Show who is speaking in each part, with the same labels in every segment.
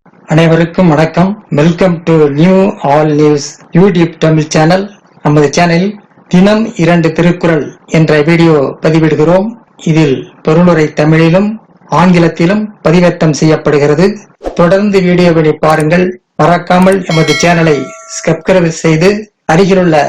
Speaker 1: அனைவருக்கும் வணக்கம். Welcome to new all news YouTube Tamil channel. நமது சேனலில் தினம் 2 திருக்குறள் என்ற வீடியோ பதிவிடுகிறோம். இதில் பொருளுரை தமிழிலும் ஆங்கிலத்திலும் பதிவேற்றம் செய்யப்படுகிறது. தொடர்ந்து வீடியோவை பாருங்கள். மறக்காமல் எமது சேனலை சப்ஸ்கிரைப் செய்து அருகிலுள்ள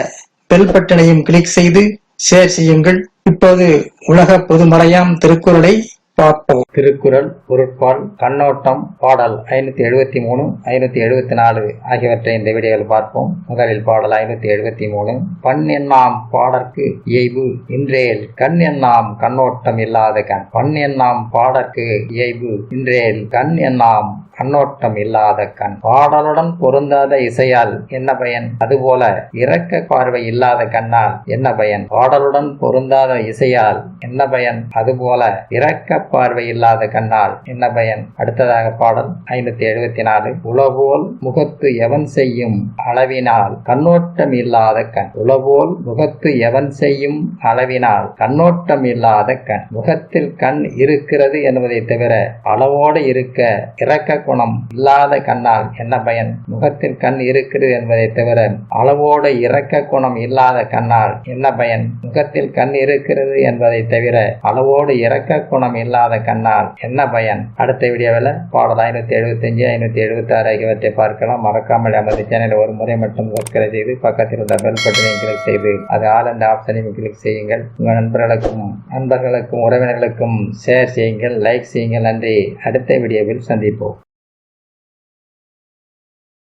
Speaker 1: பெல் பட்டனையும் கிளிக் செய்து ஷேர் செய்யுங்கள். இப்போது உலக பொதுமறையாம் திருக்குறளை பார்ப்போம். திருக்குறள், பொருட்பால், கண்ணோட்டம், பாடல் 573, 574 ஆகியவற்றை இந்த வீடியோவில் பார்ப்போம். முதலில் பாடல் 573. பண் எண்ணாம் பாடற்கு இயைபு இன்றேல் கண் எண்ணாம் கண்ணோட்டம் இல்லாத கண். பண் எண்ணாம் பாடற்கு இயைபு இன்றேல் கண் எண்ணாம் கண்ணோட்டம் இல்லாத கண். பாடலுடன் பொருந்தாத இசையால் என்ன பயன்? அதுபோல இரக்க பார்வை இல்லாத கண்ணால் என்ன பயன்? பாடலுடன் பொருந்தாத இசையால் என்ன பயன்? அதுபோல இரக்க பார்வை இல்லாத கண்ணால் என்ன பயன்? அடுத்ததாக பாடல் 574. உளவோல் முகத்து எவன் செய்யும் அளவினால் கண்ணோட்டம் இல்லாத கண். உளவோல் முகத்து எவன் செய்யும் அளவினால் கண்ணோட்டம் இல்லாத கண். முகத்தில் கண் இருக்கிறது என்பதை தவிர அளவோடு இருக்க இரக்க குணம் இல்லாத கண்ணால் என்ன பயன்? முகத்தில் கண் இருக்கிறது என்பதை தவிர அளவோடு இரக்க குணம் இல்லாத கண்ணால் என்ன பயன்? முகத்தில் கண் இருக்கிறது என்பதை தவிர அளவோடு இரக்க குணம் இல்லாத கண்ணால் என்ன பயன்? அடுத்த வீடியோவில் பாடல் 575, 576 ஆகியவற்றை பார்க்கலாம். மறக்காமல் நமது சேனலை ஒரு முறை மட்டும் சப்ஸ்கிரைப் செய்து பக்கத்தில் உள்ள பெல் பட்டனையும் கிளிக் செய்து அது ஆல் என்ற ஆப்ஷனையும் கிளிக் செய்யுங்கள். உங்கள் நண்பர்களுக்கும் உறவினர்களுக்கும் ஷேர் செய்யுங்கள், லைக் செய்யுங்கள். நன்றி. அடுத்த வீடியோவில் சந்திப்போம்.